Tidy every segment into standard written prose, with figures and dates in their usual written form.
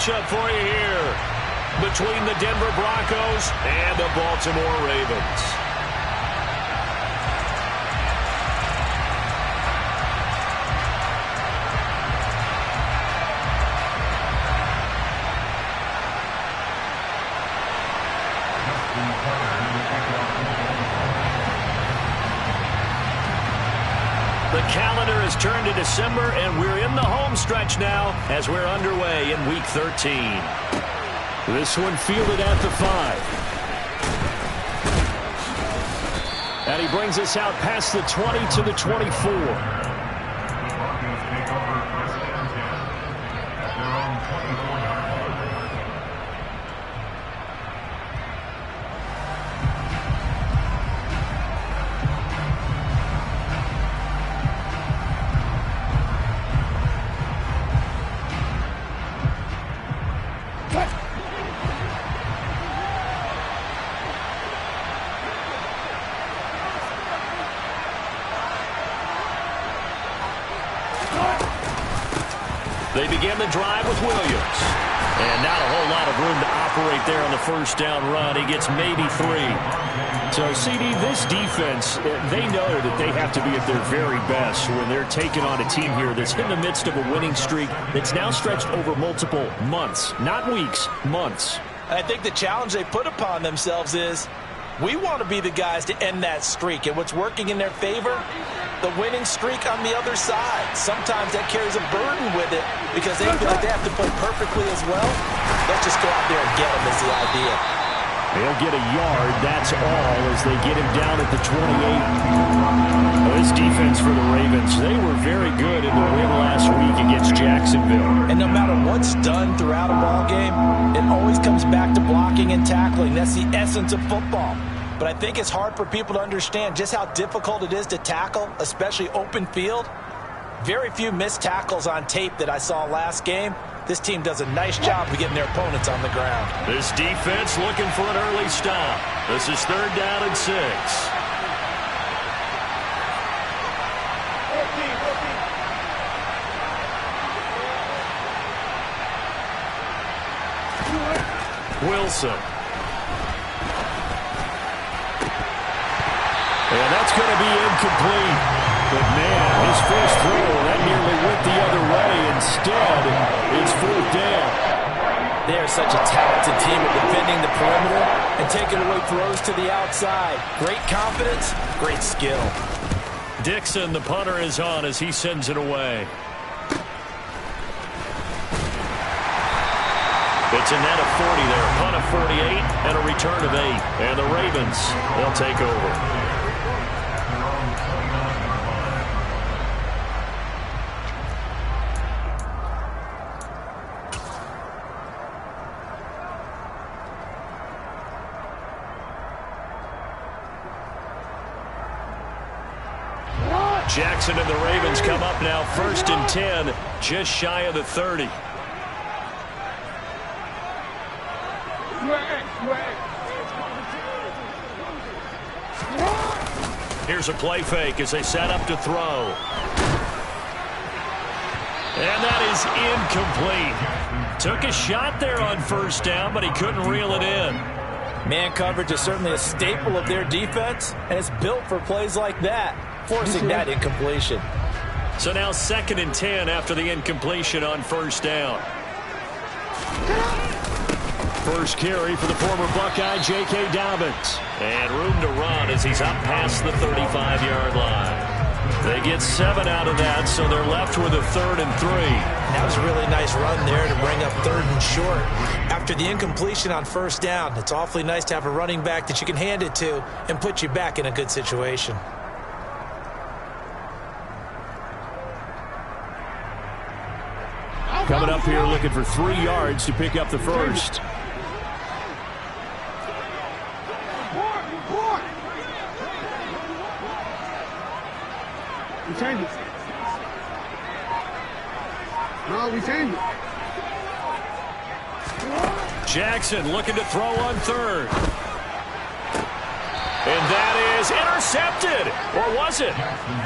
matchup for you here between the Denver Broncos and the Baltimore Ravens. The calendar has turned to December, and we're in the home stretch now as we're underway in Week 13. This one fielded at the 5. And he brings us out past the 20 to the 24. They begin the drive with Williams. And not a whole lot of room to operate there on the first down run. He gets maybe 3. So, CD, this defense, they know that they have to be at their very best when they're taking on a team here that's in the midst of a winning streak that's now stretched over multiple months. Not weeks, months. I think the challenge they put upon themselves is we want to be the guys to end that streak. And what's working in their favor? The winning streak on the other side. Sometimes that carries a burden with it because they feel like they have to play perfectly as well. Let's just go out there and get them is the idea. They'll get a yard, that's all, as they get him down at the 28. Well, this defense for the Ravens, they were very good in the win last week against Jacksonville. And no matter what's done throughout a ball game, it always comes back to blocking and tackling. That's the essence of football. But I think it's hard for people to understand just how difficult it is to tackle, especially open field. Very few missed tackles on tape that I saw last game. This team does a nice job of getting their opponents on the ground. This defense looking for an early stop. This is 3rd down and 6. Wilson. And that's going to be incomplete. But, man, his first throw, that nearly went the other way. Instead, it's 4th down. They are such a talented team at defending the perimeter and taking away throws to the outside. Great confidence, great skill. Dixon, the punter, is on as he sends it away. It's a net of 40 there, a punt of 48, and a return of 8. And the Ravens, they'll take over. Jackson and the Ravens come up now 1st and 10, just shy of the 30. Here's a play fake as they set up to throw. And that is incomplete. Took a shot there on 1st down, but he couldn't reel it in. Man coverage is certainly a staple of their defense, and it's built for plays like that, forcing that incompletion. So now 2nd and 10 after the incompletion on 1st down. First carry for the former Buckeye, J.K. Dobbins. And room to run as he's up past the 35-yard line. They get 7 out of that, so they're left with a 3rd and 3. That was a really nice run there to bring up 3rd and short. After the incompletion on 1st down, it's awfully nice to have a running back that you can hand it to and put you back in a good situation. Coming up here looking for 3 yards to pick up the first. We change it. No, we change it. Jackson looking to throw on 3rd. And that is intercepted. Or was it?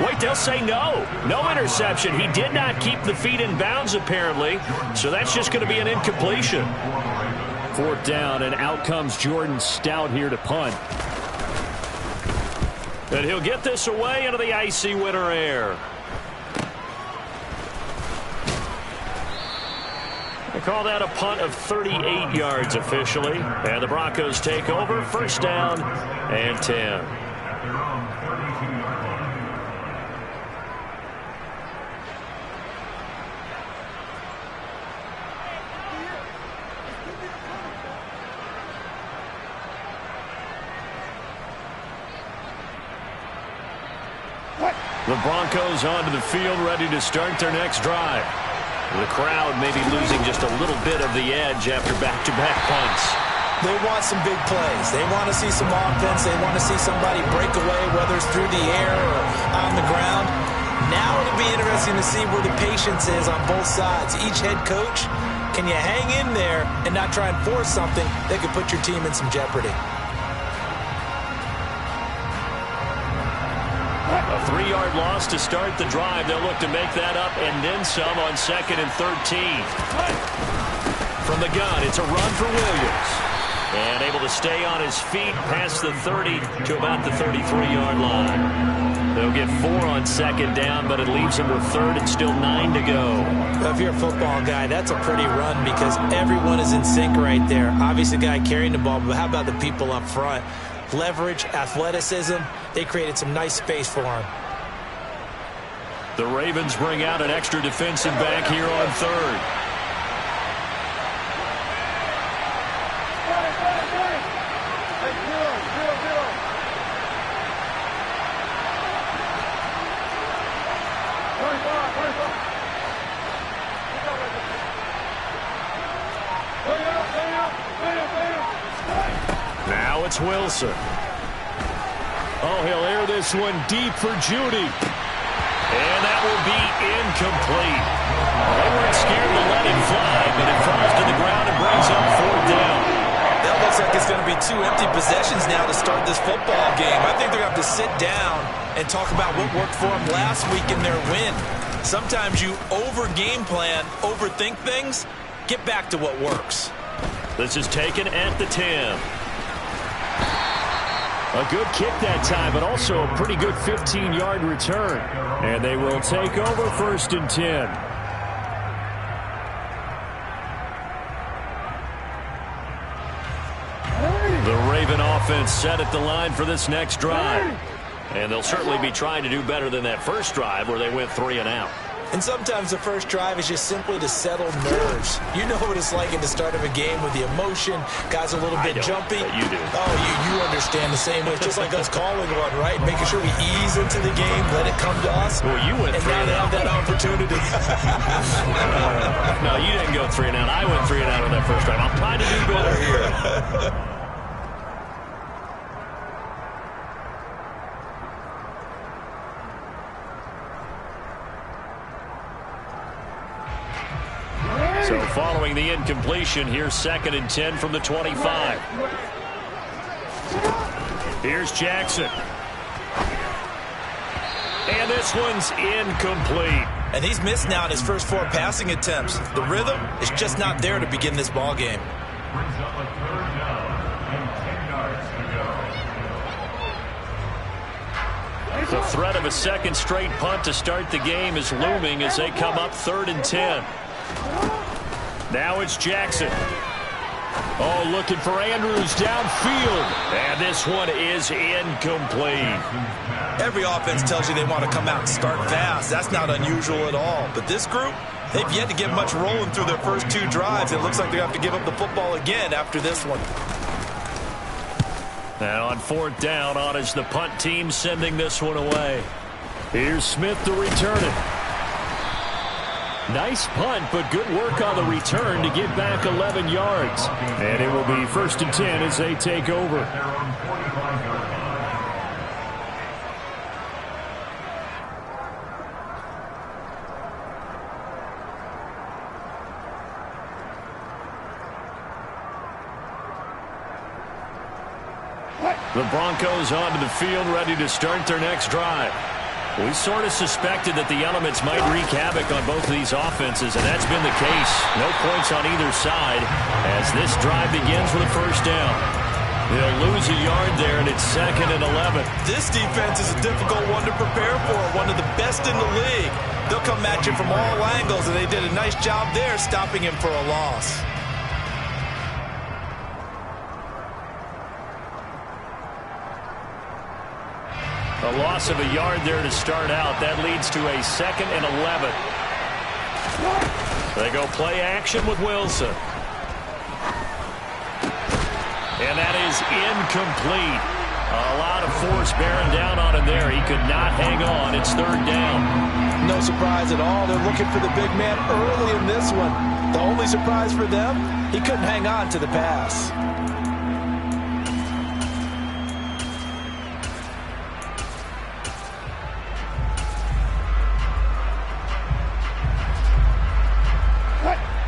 Wait, they'll say no. No interception. He did not keep the feet in bounds, apparently. So that's just going to be an incompletion. 4th down, and out comes Jordan Stout here to punt. And he'll get this away into the icy winter air. They call that a punt of 38 yards officially. And the Broncos take over. 1st down and 10. The Broncos onto the field, ready to start their next drive. The crowd may be losing just a little bit of the edge after back-to-back punts. They want some big plays. They want to see some offense. They want to see somebody break away, whether it's through the air or on the ground. Now it'll be interesting to see where the patience is on both sides. Each head coach, can you hang in there and not try and force something that could put your team in some jeopardy? A 3-yard loss to start the drive. They'll look to make that up and then some on 2nd and 13. From the gun, it's a run for Williams. And able to stay on his feet past the 30 to about the 33-yard line. They'll get 4 on 2nd down, but it leaves them with 3rd and still 9 to go. Well, if you're a football guy, that's a pretty run because everyone is in sync right there. Obviously, the guy carrying the ball, but how about the people up front? Leverage, athleticism, they created some nice space for him. The Ravens bring out an extra defensive back here on 3rd. Now it's Wilson. Oh, he'll air this one deep for Judy. And that will be incomplete. They weren't scared to let him fly, but it falls to the ground and brings up 4th down. That looks like it's going to be 2 empty possessions now to start this football game. I think they're going to have to sit down and talk about what worked for them last week in their win. Sometimes you over-game plan, overthink things. Get back to what works. This is taken at the 10. A good kick that time, but also a pretty good 15-yard return. And they will take over 1st and 10. The Raven offense set at the line for this next drive. And they'll certainly be trying to do better than that first drive where they went 3 and out. And sometimes the first drive is just simply to settle nerves. You know what it's like at the start of a game with the emotion. Guys a little bit jumpy. You do. Oh, you understand the same way. It's just like us calling one, right? Making sure we ease into the game, let it come to us. Well, you went 3 and out. And now they have that opportunity. No, you didn't go 3 and out. I went 3 and out on that first drive. I'm trying to do better here. So following the incompletion, here's 2nd and 10 from the 25. Here's Jackson. And this one's incomplete. And he's missed now in his first 4 passing attempts. The rhythm is just not there to begin this ball game. The threat of a second straight punt to start the game is looming as they come up 3rd and 10. Now it's Jackson. Oh, looking for Andrews downfield. And this one is incomplete. Every offense tells you they want to come out and start fast. That's not unusual at all. But this group, they've yet to get much rolling through their first 2 drives. It looks like they have to give up the football again after this one. Now on 4th down, on is the punt team sending this one away. Here's Smith to return it. Nice punt, but good work on the return to get back 11 yards. And it will be 1st and 10 as they take over. The Broncos onto the field, ready to start their next drive. We sort of suspected that the elements might wreak havoc on both of these offenses, and that's been the case. No points on either side as this drive begins with a first down. They'll lose a yard there, and it's 2nd and 11. This defense is a difficult one to prepare for, one of the best in the league. They'll come at you from all angles, and they did a nice job there stopping him for a loss. A loss of a yard there to start out. That leads to a 2nd and 11. They go play action with Wilson. And that is incomplete. A lot of force bearing down on him there. He could not hang on. It's 3rd down. No surprise at all. They're looking for the big man early in this one. The only surprise for them, he couldn't hang on to the pass.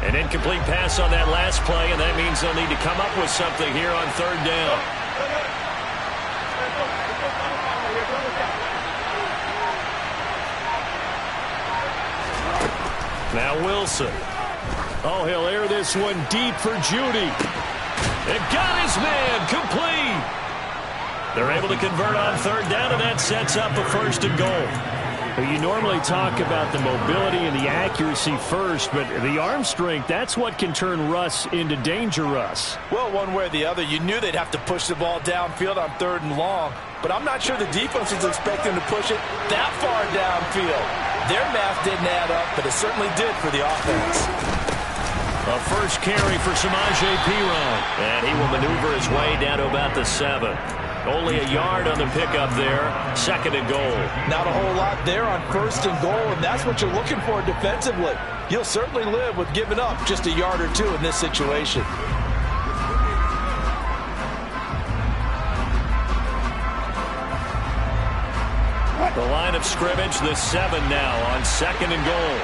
An incomplete pass on that last play, and that means they'll need to come up with something here on 3rd down. Now Wilson. Oh, he'll air this one deep for Judy. It got his man complete. They're able to convert on 3rd down, and that sets up a 1st and goal. You normally talk about the mobility and the accuracy first, but the arm strength, that's what can turn Russ into danger Russ. Well, one way or the other, you knew they'd have to push the ball downfield on 3rd and long, but I'm not sure the defense was expecting to push it that far downfield. Their math didn't add up, but it certainly did for the offense. A first carry for Samaje Perine, and he will maneuver his way down to about the 7. Only a yard on the pickup there. 2nd and goal. Not a whole lot there on 1st and goal, and that's what you're looking for defensively. You'll certainly live with giving up just a yard or two in this situation. The line of scrimmage, the 7 now on 2nd and goal.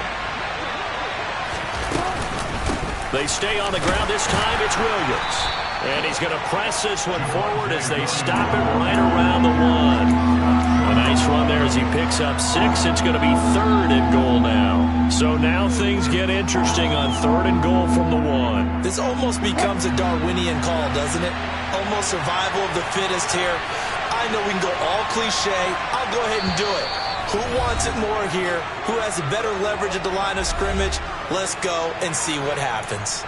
They stay on the ground. This time it's Williams. And he's going to press this one forward as they stop it right around the 1. A nice run there as he picks up 6. It's going to be 3rd and goal now. So now things get interesting on 3rd and goal from the 1. This almost becomes a Darwinian call, doesn't it? Almost survival of the fittest here. I know we can go all cliche. I'll go ahead and do it. Who wants it more here? Who has a better leverage at the line of scrimmage? Let's go and see what happens.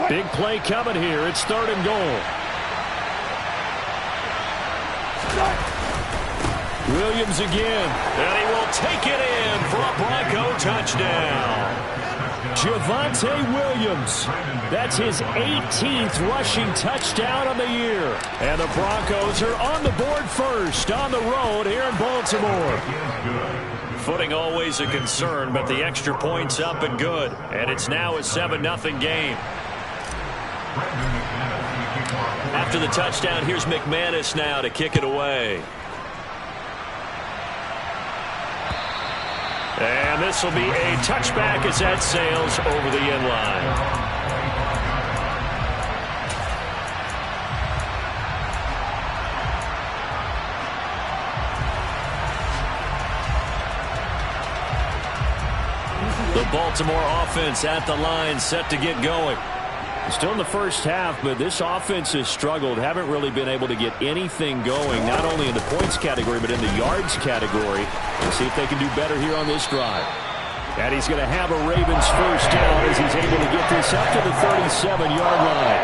Big play coming here. It's 3rd and goal. Williams again. And he will take it in for a Bronco touchdown. Javonte Williams. That's his 18th rushing touchdown on the year. And the Broncos are on the board first on the road here in Baltimore. Footing always a concern, but the extra point's up and good. And it's now a 7-0 game. After the touchdown, here's McManus now to kick it away. And this will be a touchback as that sails over the end line. The Baltimore offense at the line, set to get going. Still in the first half, but this offense has struggled. Haven't really been able to get anything going, not only in the points category, but in the yards category. We'll see if they can do better here on this drive. And he's going to have a Ravens first down as he's able to get this up to the 37-yard line.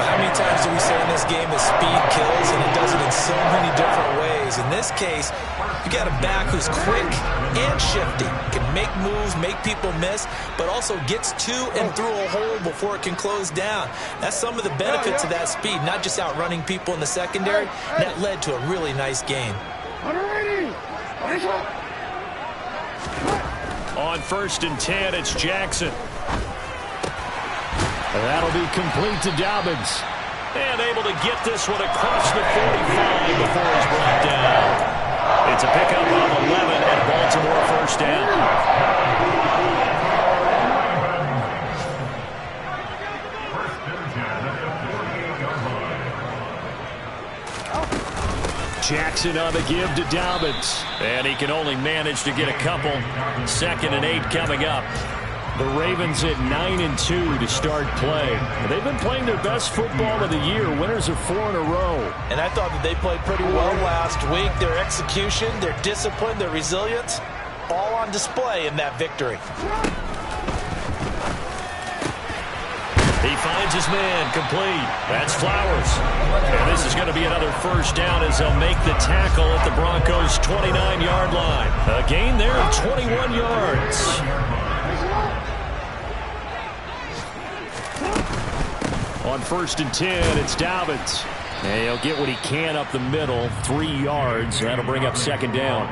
How many times do we say in this game that speed kills, and it does it in so many different ways? In this case, you got a back who's quick and shifty, can make moves, make people miss, but also gets to and through a hole before it can close down. That's some of the benefits of that speed, not just outrunning people in the secondary. That led to a really nice gain. On 1st and 10, it's Jackson. That'll be complete to Dobbins. And able to get this one across the 45 before he's brought down. It's a pickup of 11 and Baltimore first down. Jackson on the give to Dobbins. And he can only manage to get a couple. 2nd and 8 coming up. The Ravens at 9-2 to start play. They've been playing their best football of the year. Winners of 4 in a row. And I thought that they played pretty well last week. Their execution, their discipline, their resilience, all on display in that victory. He finds his man complete. That's Flowers. And this is going to be another first down as they'll make the tackle at the Broncos' 29-yard line. A gain there of 21 yards. On 1st and 10, it's Dobbins. And he'll get what he can up the middle, 3 yards. That'll bring up 2nd down.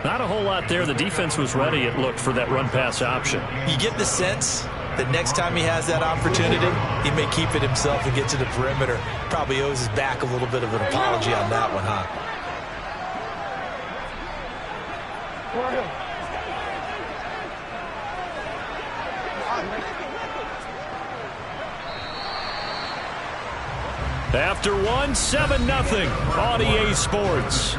Not a whole lot there. The defense was ready, it looked, for that run-pass option. You get the sense that next time he has that opportunity, he may keep it himself and get to the perimeter. Probably owes his back a little bit of an apology on that one, huh? After 1, 7-0 on EA Sports.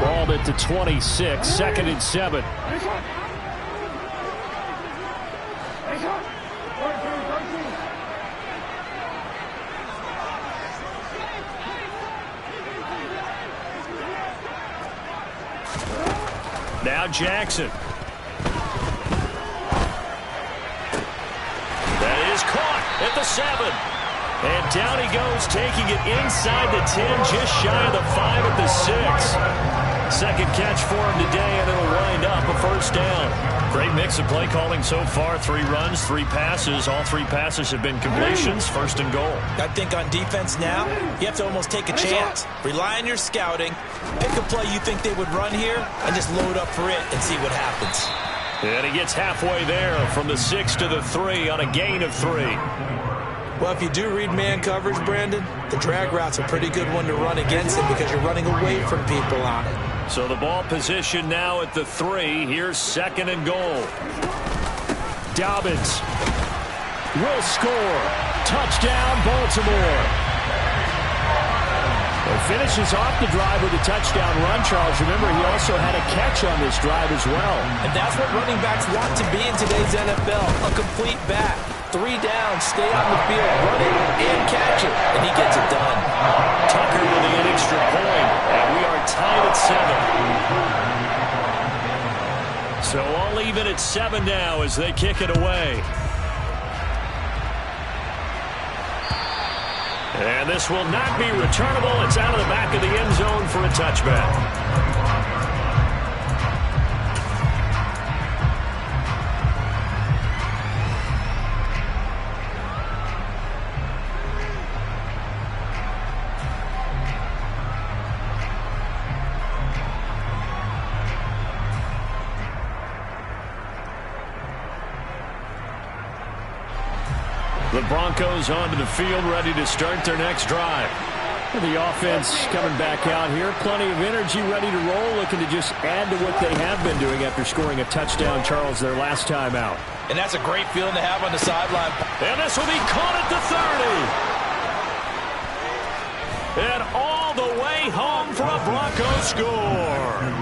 Balled it to 26, 2nd and 7. Now Jackson. That is caught at the 7. And down he goes, taking it inside the 10, just shy of the 5 at the 6. 2nd catch for him today, and it'll wind up a first down. Great mix of play calling so far. 3 runs, 3 passes. All 3 passes have been completions. 1st and goal. I think on defense now, you have to almost take a chance. Rely on your scouting. Pick a play you think they would run here, and just load up for it and see what happens. And he gets halfway there from the 6 to the 3 on a gain of 3. Well, if you do read man coverage, Brandon, the drag route's a pretty good one to run against it because you're running away from people on it. So the ball position now at the 3. Here's 2nd and goal. Dobbins will score. Touchdown, Baltimore. He finishes off the drive with a touchdown run, Charles. Remember, he also had a catch on this drive as well. And that's what running backs want to be in today's NFL, a complete back. 3 down, stay on the field, run it, and catch it. And he gets it done. Tucker with the extra point, and we are tied at 7. So all even at 7 now as they kick it away. And this will not be returnable. It's out of the back of the end zone for a touchback. The Broncos onto the field, ready to start their next drive. The offense coming back out here. Plenty of energy, ready to roll, looking to just add to what they have been doing after scoring a touchdown, Charles, their last time out. And that's a great feeling to have on the sideline. And this will be caught at the 30. And all the way home for a Broncos score.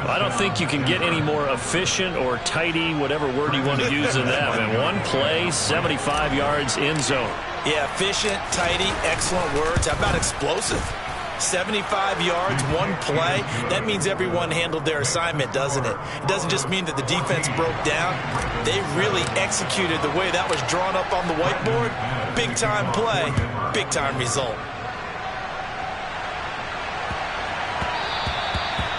I don't think you can get any more efficient or tidy, whatever word you want to use in that. And 1 play, 75 yards, end zone. Yeah, efficient, tidy, excellent words. How about explosive? 75 yards, 1 play. That means everyone handled their assignment, doesn't it? It doesn't just mean that the defense broke down. They really executed the way that was drawn up on the whiteboard. Big-time play, big-time result.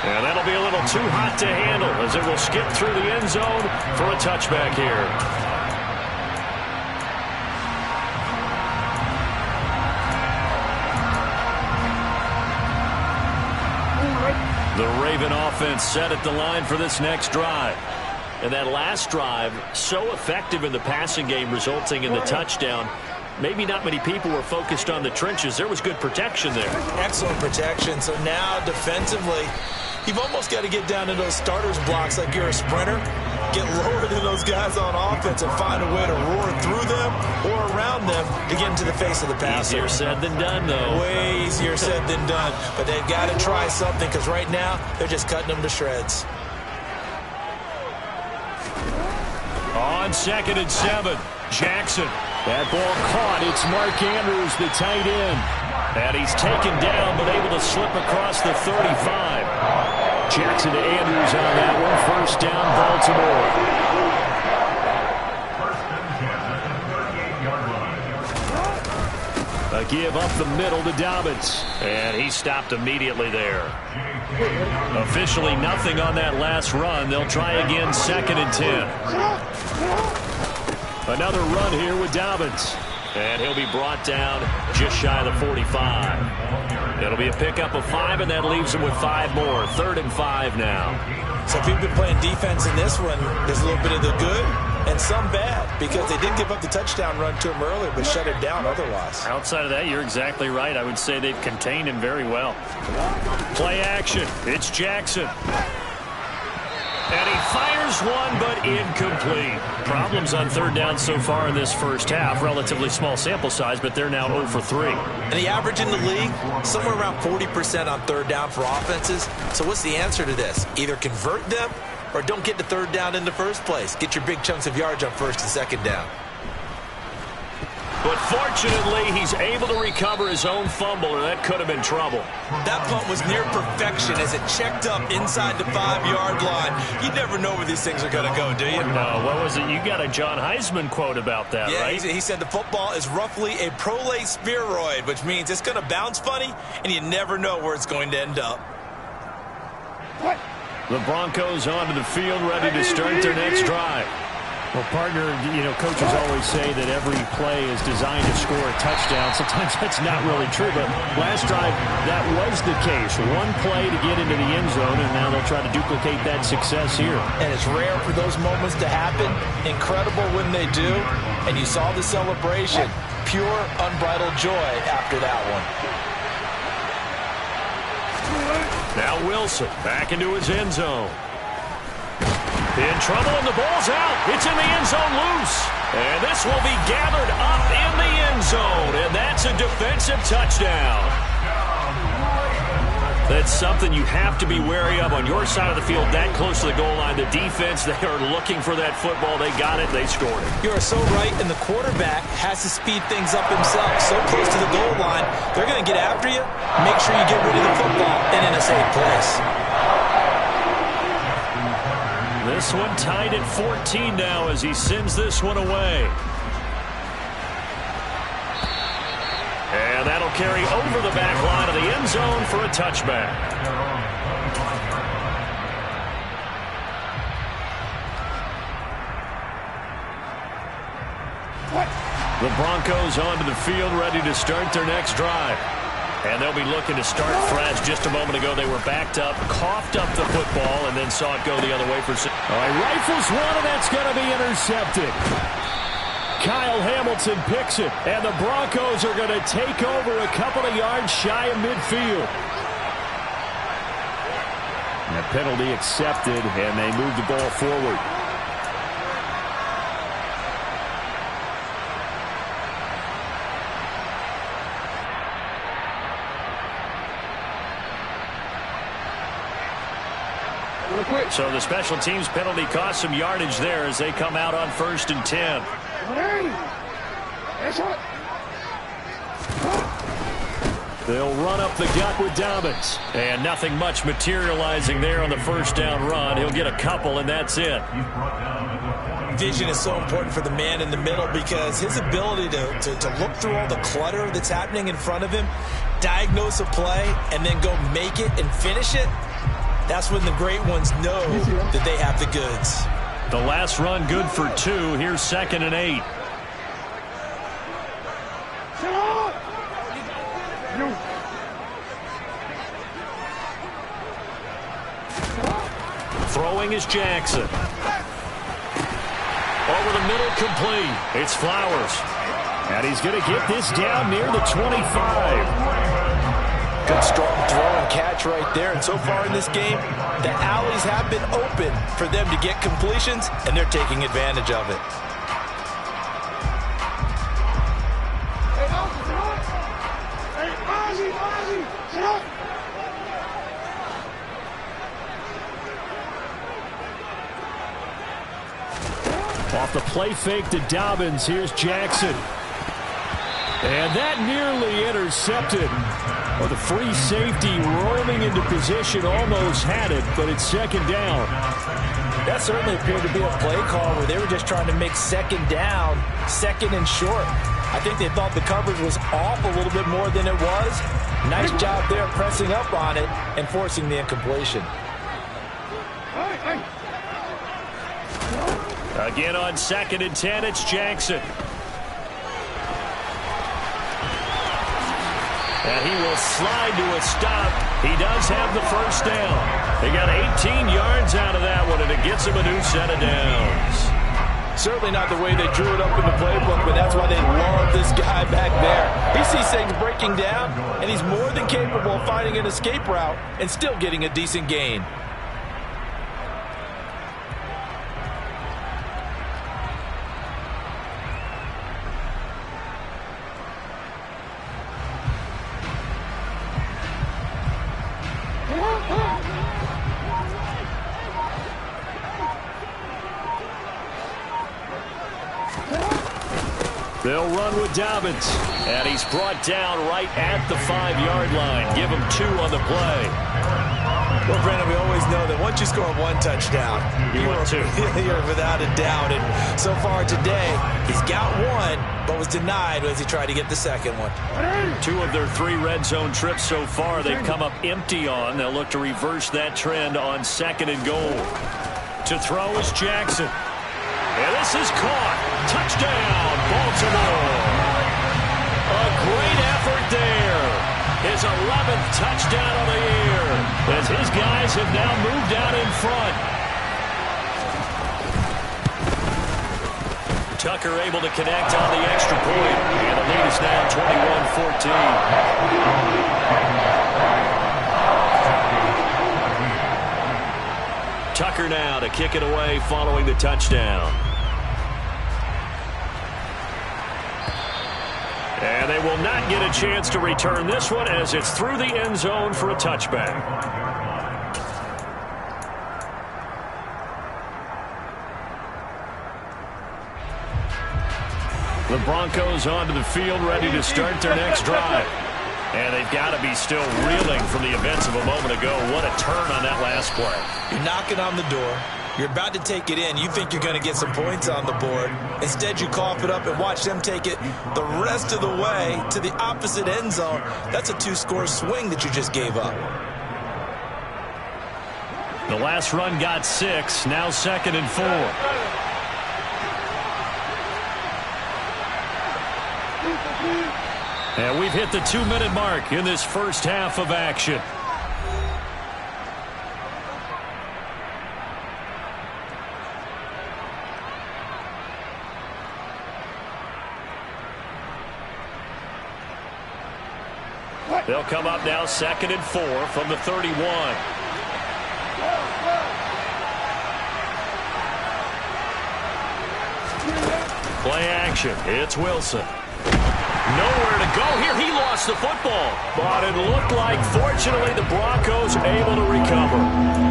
And that'll be a little too hot to handle as it will skip through the end zone for a touchback here. The Raven offense set at the line for this next drive. And that last drive, so effective in the passing game, resulting in the touchdown. Maybe not many people were focused on the trenches. There was good protection there. Excellent protection. So now defensively, you've almost got to get down to those starters blocks like you're a sprinter. Get lower than those guys on offense and find a way to roar through them or around them to get into the face of the passer. Easier said than done, though. Way easier said than done. But they've got to try something because right now they're just cutting them to shreds. On 2nd and 7, Jackson. That ball caught. It's Mark Andrews, the tight end. And he's taken down but able to slip across the 35. Jackson to Andrews on that one. First down, Baltimore. A give up the middle to Dobbins. And he stopped immediately there. Officially nothing on that last run. They'll try again 2nd and 10. Another run here with Dobbins. And he'll be brought down just shy of the 45. It'll be a pickup of 5, and that leaves him with 5 more. 3rd and 5 now. So if you've been playing defense in this one, there's a little bit of the good and some bad because they did give up the touchdown run to him earlier but shut it down otherwise. Outside of that, you're exactly right. I would say they've contained him very well. Play action. It's Jackson. And he fires one, but incomplete. Problems on 3rd down so far in this first half. Relatively small sample size, but they're now 0 for 3. And the average in the league, somewhere around 40% on 3rd down for offenses. So what's the answer to this? Either convert them or don't get to 3rd down in the first place. Get your big chunks of yards on 1st and 2nd down. But fortunately, he's able to recover his own fumble, or that could have been trouble. That punt was near perfection as it checked up inside the 5-yard line. You never know where these things are going to go, do you? No, what was it? You got a John Heisman quote about that, right? Yeah, he said the football is roughly a prolate spheroid, which means it's going to bounce funny, and you never know where it's going to end up. The Broncos onto the field, ready to start their next drive. Well, partner, coaches always say that every play is designed to score a touchdown. Sometimes that's not really true, but last drive, that was the case. One play to get into the end zone, and now they'll try to duplicate that success here. And it's rare for those moments to happen. Incredible when they do. And you saw the celebration. Pure, unbridled joy after that one. Now Wilson back into his end zone. In trouble, and the ball's out. It's in the end zone loose. And this will be gathered up in the end zone. And that's a defensive touchdown. That's something you have to be wary of on your side of the field, that close to the goal line. The defense, they are looking for that football. They got it. They scored it. You are so right, and the quarterback has to speed things up himself. So close to the goal line, they're going to get after you. Make sure you get rid of the football and in a safe place. This one tied at 14 now as he sends this one away. And that'll carry over the back line of the end zone for a touchback. The Broncos onto the field, ready to start their next drive. And they'll be looking to start fresh. Just a moment ago, they were backed up, coughed up the football, and then saw it go the other way for... All right, rifles one, and that's going to be intercepted. Kyle Hamilton picks it, and the Broncos are going to take over a couple of yards shy of midfield. And a penalty accepted, and they move the ball forward. So the special teams penalty cost some yardage there as they come out on 1st and 10. They'll run up the gut with Dobbins. And nothing much materializing there on the 1st down run. He'll get a couple, and that's it. Vision is so important for the man in the middle because his ability to look through all the clutter that's happening in front of him, diagnose a play, and then go make it and finish it, that's when the great ones know that they have the goods. The last run good for 2. Here's 2nd and 8. Throwing is Jackson. Over the middle, complete. It's Flowers. And he's going to get this down near the 25. Good strong throw and catch right there. And so far in this game, the alleys have been open for them to get completions, and they're taking advantage of it. Off the play fake to Dobbins, here's Jackson. And that nearly intercepted. Well, the free safety roaming into position almost had it, but it's second down. That certainly appeared to be a play call where they were just trying to make second down, second and short. I think they thought the coverage was off a little bit more than it was. Nice job there pressing up on it and forcing the incompletion. Again on 2nd and 10, it's Jackson. And he will slide to a stop. He does have the first down. They got 18 yards out of that one, and it gets him a new set of downs. Certainly not the way they drew it up in the playbook, but that's why they love this guy back there. He sees things breaking down, and he's more than capable of finding an escape route and still getting a decent gain. They'll run with Dobbins. And he's brought down right at the 5-yard line. Give him 2 on the play. Well, Brandon, we always know that once you score one touchdown, you want 2. You're without a doubt. And so far today, he's got 1, but was denied as he tried to get the second one. 2 of their 3 red zone trips so far, they've come up empty on. They'll look to reverse that trend on 2nd and goal. To throw is Jackson. And this is caught. Touchdown, Baltimore. A great effort there. His 11th touchdown of the year, as his guys have now moved out in front. Tucker able to connect on the extra point. And the lead is now 21-14. Tucker now to kick it away following the touchdown. And they will not get a chance to return this one as it's through the end zone for a touchback. The Broncos onto the field ready to start their next drive. And they've got to be still reeling from the events of a moment ago. What a turn on that last play. You're knocking on the door. You're about to take it in. You think you're going to get some points on the board. Instead, you cough it up and watch them take it the rest of the way to the opposite end zone. That's a 2-score swing that you just gave up. The last run got 6. Now 2nd and 4. And we've hit the 2-minute mark in this first half of action. They'll come up now 2nd and 4 from the 31. Play action. It's Wilson. Nowhere to go here. He lost the football. But it looked like, fortunately, the Broncos able to recover.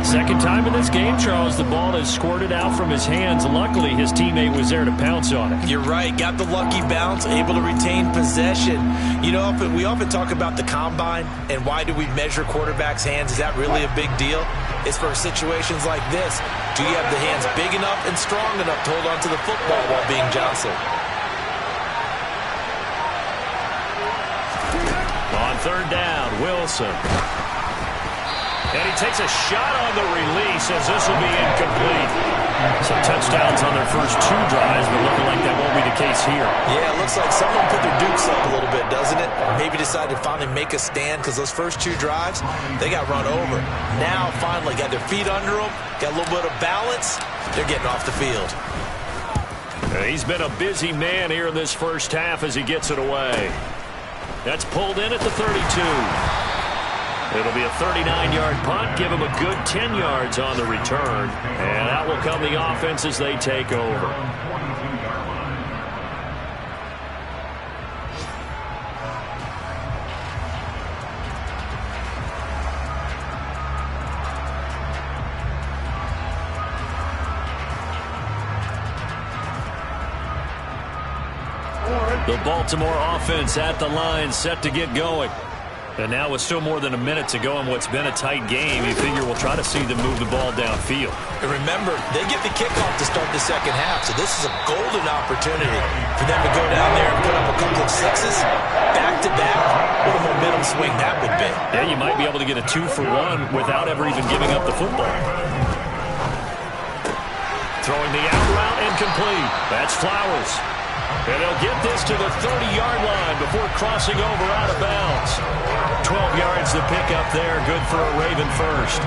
Second time in this game, Charles, the ball has squirted out from his hands. Luckily, his teammate was there to pounce on it. You're right. Got the lucky bounce, able to retain possession. You know, we often talk about the combine and why do we measure quarterbacks' hands. Is that really a big deal? It's for situations like this. Do you have the hands big enough and strong enough to hold on to the football while being jostled? On 3rd down, Wilson. And he takes a shot on the release as this will be incomplete. Some touchdowns on their first 2 drives, but looking like that won't be the case here. Yeah, it looks like someone put their dukes up a little bit, doesn't it? Maybe decided to finally make a stand because those first 2 drives, they got run over. Now, finally, got their feet under them, got a little bit of balance. They're getting off the field. He's been a busy man here in this first half as he gets it away. That's pulled in at the 32. It'll be a 39-yard punt. Give him a good 10 yards on the return. And out will come the offense as they take over. The Baltimore offense at the line, set to get going. And now with still more than a minute to go in what's been a tight game, you figure we'll try to see them move the ball downfield. And remember, they get the kickoff to start the second half, so this is a golden opportunity for them to go down there and put up a couple of 6s, back-to-back. What a momentum swing that would be. Yeah, you might be able to get a 2-for-1 without ever even giving up the football. Throwing the out route incomplete. That's Flowers. And they'll get this to the 30-yard line before crossing over out of bounds. 12 yards to pick up there. Good for a Raven first.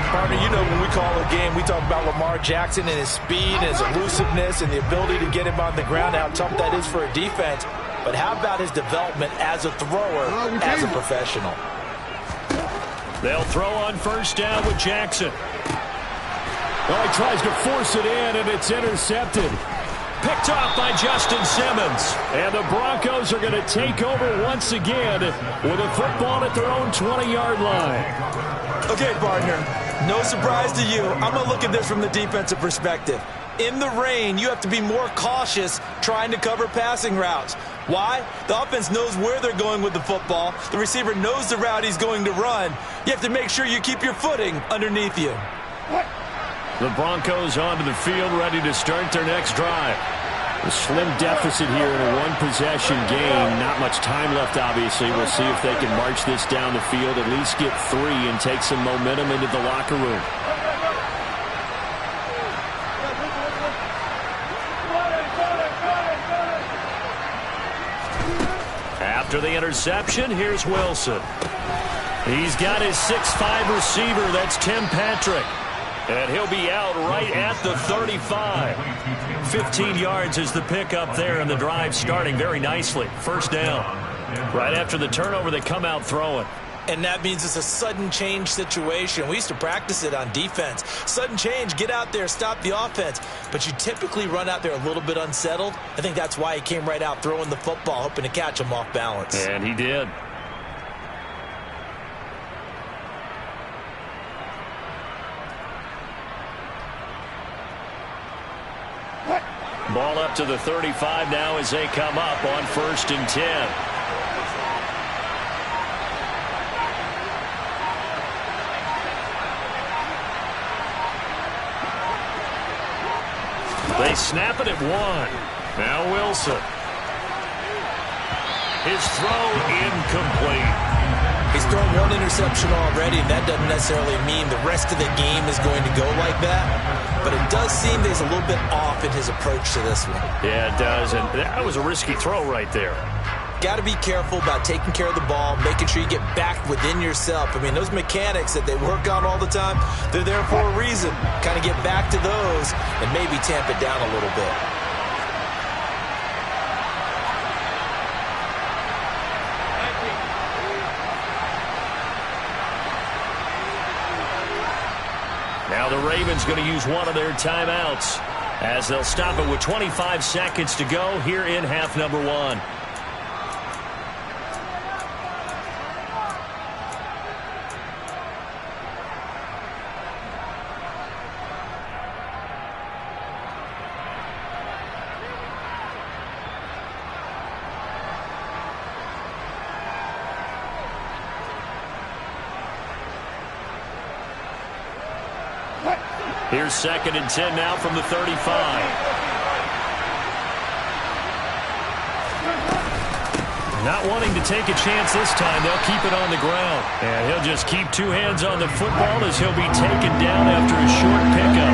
Partner, you know when we call a game, we talk about Lamar Jackson and his speed and his elusiveness and the ability to get him on the ground, how tough that is for a defense. But how about his development as a thrower, as a professional? They'll throw on first down with Jackson. Oh, he tries to force it in, and it's intercepted. Picked off by Justin Simmons. And the Broncos are going to take over once again with a football at their own 20-yard line. Okay, partner, no surprise to you. I'm going to look at this from the defensive perspective. In the rain, you have to be more cautious trying to cover passing routes. Why? The offense knows where they're going with the football. The receiver knows the route he's going to run. You have to make sure you keep your footing underneath you. The Broncos onto the field, ready to start their next drive. A slim deficit here in a one-possession game. Not much time left, obviously. We'll see if they can march this down the field, at least get 3 and take some momentum into the locker room. After the interception, here's Wilson. He's got his 6'5 receiver. That's Tim Patrick. And he'll be out right at the 35. 15 yards is the pickup there, and the drive starting very nicely. First down. Right after the turnover, they come out throwing. And that means it's a sudden change situation. We used to practice it on defense. Sudden change, get out there, stop the offense. But you typically run out there a little bit unsettled. I think that's why he came right out throwing the football, hoping to catch him off balance. And he did. Ball up to the 35 now as they come up on 1st and 10. They snap it at 1. Now Wilson. His throw incomplete. He's thrown 1 interception already, and that doesn't necessarily mean the rest of the game is going to go like that. But it does seem that he's a little bit off in his approach to this one. Yeah, it does, and that was a risky throw right there. Got to be careful about taking care of the ball, making sure you get back within yourself. I mean, those mechanics that they work on all the time, they're there for a reason. Kind of get back to those and maybe tamp it down a little bit. Now the Ravens going to use one of their timeouts as they'll stop it with 25 seconds to go here in half number 1. Here's 2nd and 10 now from the 35. Not wanting to take a chance this time, they'll keep it on the ground. And he'll just keep two hands on the football as he'll be taken down after a short pickup.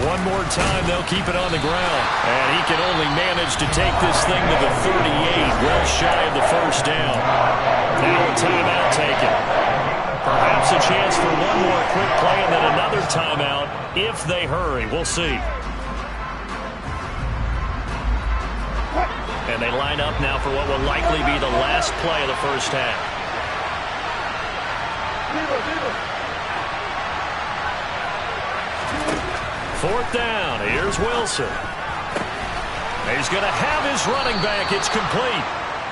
One more time, they'll keep it on the ground. And he can only manage to take this thing to the 38, well shy of the first down. Now a timeout taken. Perhaps a chance for one more quick play and then another timeout if they hurry. We'll see. And they line up now for what will likely be the last play of the first half. Fourth down. Here's Wilson. He's going to have his running back. It's complete.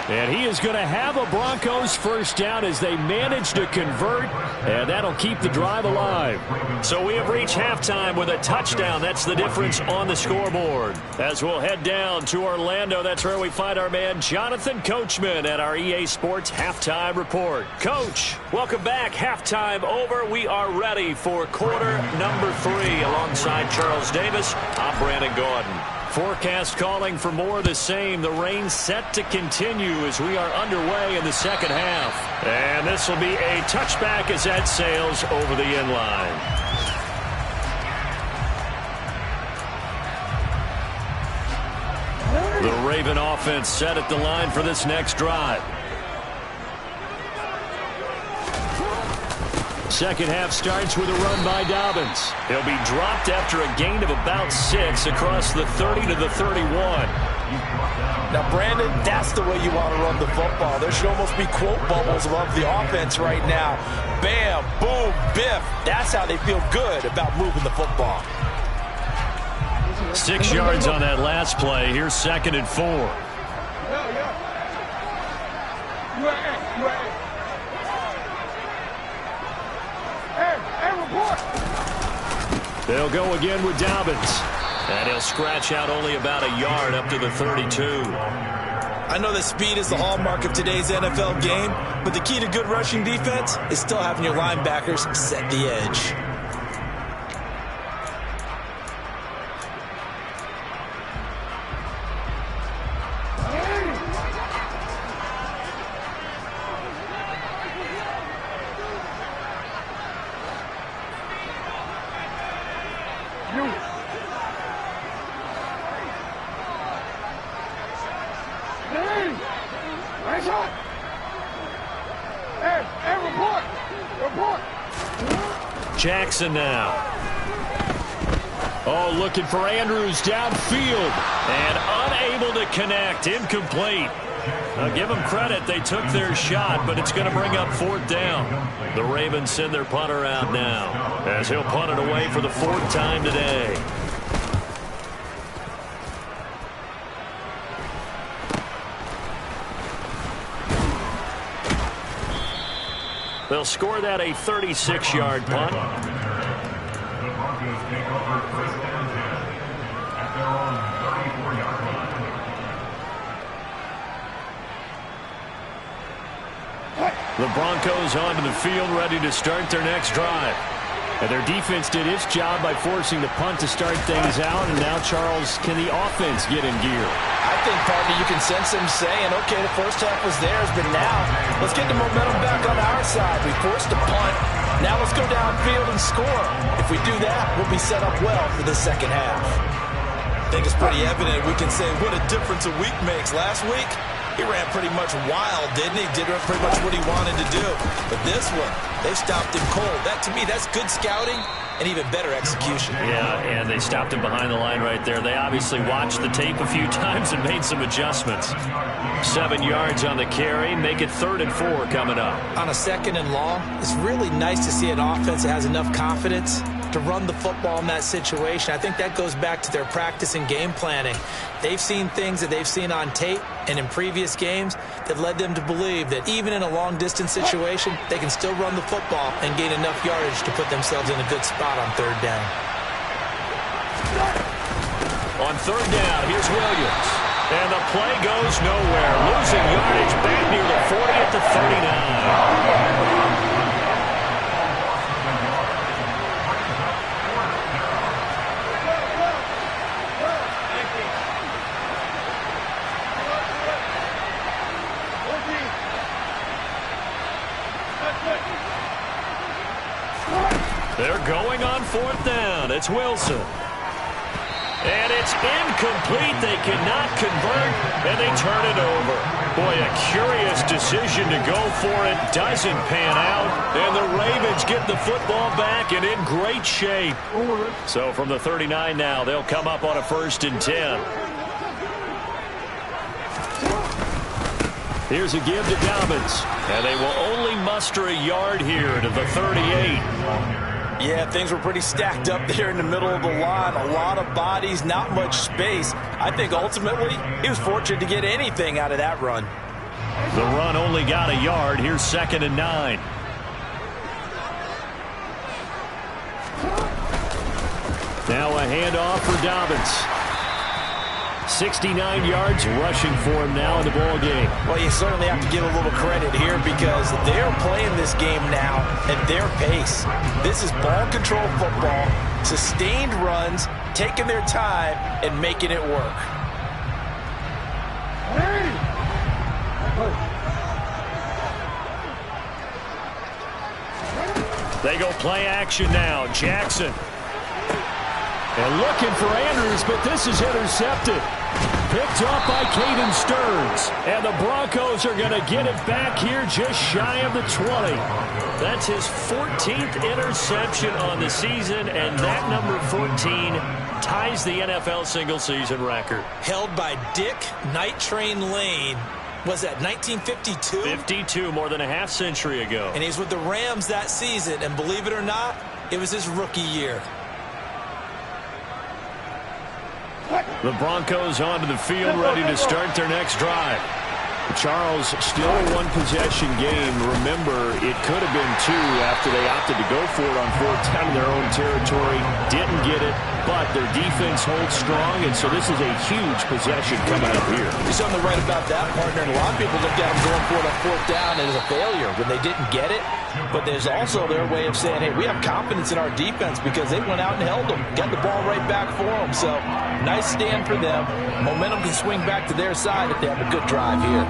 And he is going to have a Broncos first down as they manage to convert, and that'll keep the drive alive. So we have reached halftime with a touchdown. That's the difference on the scoreboard. As we'll head down to Orlando, that's where we find our man Jonathan Coachman at our EA Sports Halftime Report. Coach, welcome back. Halftime over. We are ready for quarter number 3. Alongside Charles Davis, I'm Brandon Gordon. Forecast calling for more of the same. The rain set to continue as we are underway in the second half. And this will be a touchback as that sails over the end line. The Raven offense set at the line for this next drive. Second half starts with a run by Dobbins. He'll be dropped after a gain of about 6 across the 30 to the 31. Now, Brandon, that's the way you want to run the football. There should almost be quote bubbles above the offense right now. Bam, boom, biff. That's how they feel good about moving the football. 6 yards on that last play. Here's 2nd and 4. They'll go again with Dobbins. And he'll scratch out only about a yard up to the 32. I know that speed is the hallmark of today's NFL game, but the key to good rushing defense is still having your linebackers set the edge. Jackson now. Oh, looking for Andrews downfield. And unable to connect. Incomplete. I'll give them credit. They took their shot, but it's going to bring up 4th down. The Ravens send their punter out now as he'll punt it away for the 4th time today. They'll score that a 36-yard punt. The Broncos onto the field ready to start their next drive. And their defense did its job by forcing the punt to start things out. And now, Charles, can the offense get in gear? I think, partner, you can sense them saying, okay, the first half was theirs, but now let's get the momentum back on our side. We forced a punt. Now let's go downfield and score. If we do that, we'll be set up well for the second half. I think it's pretty evident we can say what a difference a week makes. Last week, he ran pretty much wild, didn't he? Did pretty much what he wanted to do. But this one, they stopped him cold. That, to me, that's good scouting and even better execution. Yeah, and they stopped him behind the line right there. They obviously watched the tape a few times and made some adjustments. 7 yards on the carry. Make it 3rd and 4 coming up. On a 2nd and long, it's really nice to see an offense that has enough confidence to run the football in that situation. I think that goes back to their practice and game planning. They've seen things that they've seen on tape and in previous games that led them to believe that even in a long-distance situation, they can still run the football and gain enough yardage to put themselves in a good spot on 3rd down. On 3rd down, here's Williams. And the play goes nowhere. Losing yardage back near the 40 at the 39. fourth down. It's Wilson. And it's incomplete. They cannot convert, and they turn it over. Boy, a curious decision to go for it. Doesn't pan out, and the Ravens get the football back and in great shape. So from the 39 now, they'll come up on a 1st and 10. Here's a give to Dobbins, and they will only muster a yard here to the 38. Yeah, things were pretty stacked up there in the middle of the line. A lot of bodies, not much space. I think ultimately he was fortunate to get anything out of that run. The run only got a yard. Here's 2nd and 9. Now a handoff for Dobbins. 69 yards rushing for him now in the ball game. Well, you certainly have to give a little credit here because they're playing this game now at their pace. This is ball control football, sustained runs, taking their time and making it work. They go play action now. Jackson. And looking for Andrews, but this is intercepted. Picked up by Caden Stearns. And the Broncos are going to get it back here just shy of the 20. That's his 14th interception on the season, and that number 14 ties the NFL single-season record. Held by Dick Night Train Lane. Was that 1952? 52, more than a half-century ago. And he's with the Rams that season, and believe it or not, it was his rookie year. The Broncos onto the field, ready to start their next drive. Charles, still a one-possession game. Remember, it could have been 2 after they opted to go for it on 4th down in their own territory. Didn't get it, but their defense holds strong, and so this is a huge possession coming up here. There's something right about that, partner, and a lot of people looked at them going for it on 4th down as a failure when they didn't get it. But there's also their way of saying, hey, we have confidence in our defense because they went out and held them, got the ball right back for them. So nice stand for them. Momentum can swing back to their side if they have a good drive here.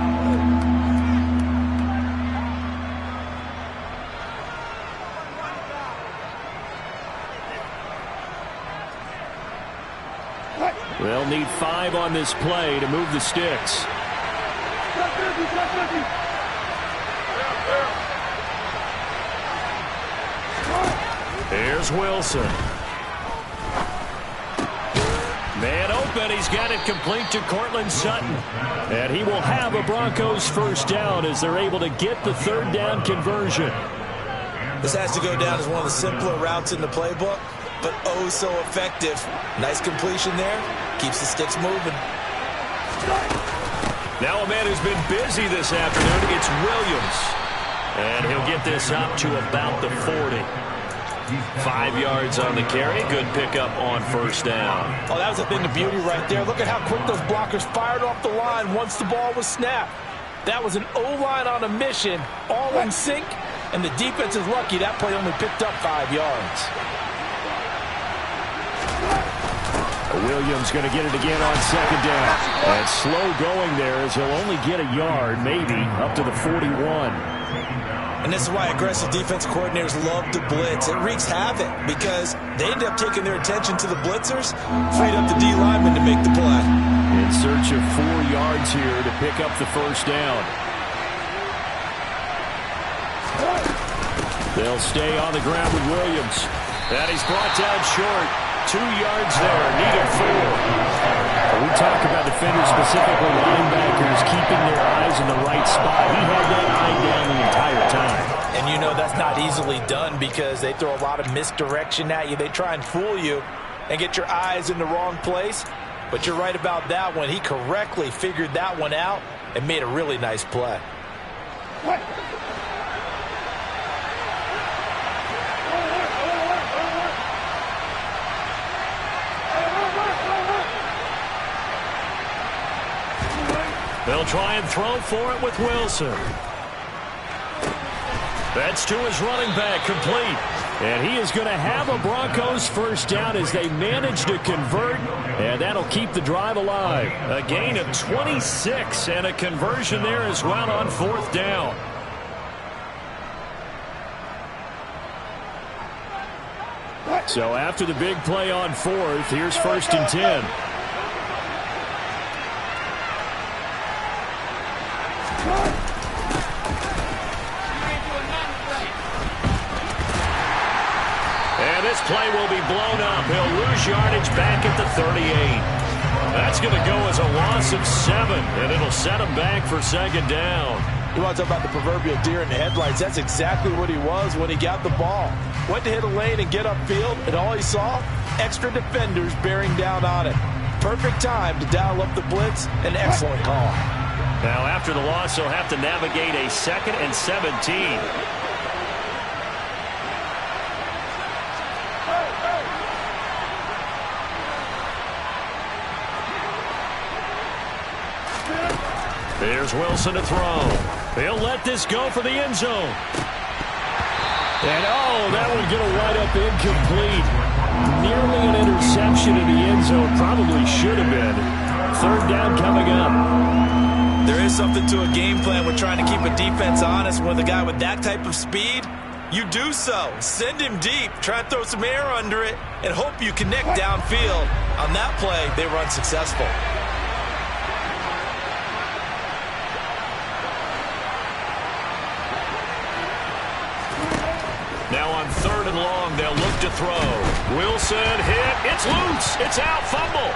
They'll need 5 on this play to move the sticks. Here's Wilson. Man open. He's got it complete to Cortland Sutton. And he will have a Broncos 1st down as they're able to get the 3rd down conversion. This has to go down as one of the simpler routes in the playbook, but oh so effective. Nice completion there. Keeps the sticks moving. Now a man who's been busy this afternoon, it's Williams. And he'll get this up to about the 40. 5 yards on the carry. Good pickup on 1st down. Oh, that was a thing of beauty right there. Look at how quick those blockers fired off the line once the ball was snapped. That was an O-line on a mission, all in sync, and the defense is lucky that play only picked up 5 yards. Williams going to get it again on 2nd down. And slow going there as he'll only get a yard, maybe, up to the 41. And this is why aggressive defense coordinators love to blitz. It wreaks havoc because they end up taking their attention to the blitzers, freed up the D lineman to make the play. In search of 4 yards here to pick up the 1st down. They'll stay on the ground with Williams. And he's brought down short. 2 yards there, needed 4. We talk about defenders, specifically linebackers, keeping their eyes in the right spot. He had that eye down the entire time. And you know that's not easily done because they throw a lot of misdirection at you. They try and fool you and get your eyes in the wrong place. But you're right about that one. He correctly figured that one out and made a really nice play. They'll try and throw for it with Wilson. That's to his running back, complete. And he is going to have a Broncos 1st down as they manage to convert, and that'll keep the drive alive. A gain of 26 and a conversion there as well on 4th down. So after the big play on fourth, here's 1st and 10. And this play will be blown up. He'll lose yardage back at the 38. That's going to go as a loss of 7, and it'll set him back for 2nd down. You want to talk about the proverbial deer in the headlights. That's exactly what he was when he got the ball. Went to hit a lane and get upfield, and all he saw, extra defenders bearing down on it. Perfect time to dial up the blitz. An excellent call. Now, after the loss, he'll have to navigate a 2nd and 17. There's Wilson to throw. He'll let this go for the end zone. And, that would get a wide up incomplete. Nearly an interception in the end zone. Probably should have been. 3rd down coming up. There is something to a game plan with trying to keep a defense honest with a guy with that type of speed. You do so. Send him deep. Try to throw some air under it and hope you connect downfield. On that play, they run successful. Now on 3rd and long, they'll look to throw. Wilson hit. It's loose. It's out. Fumble.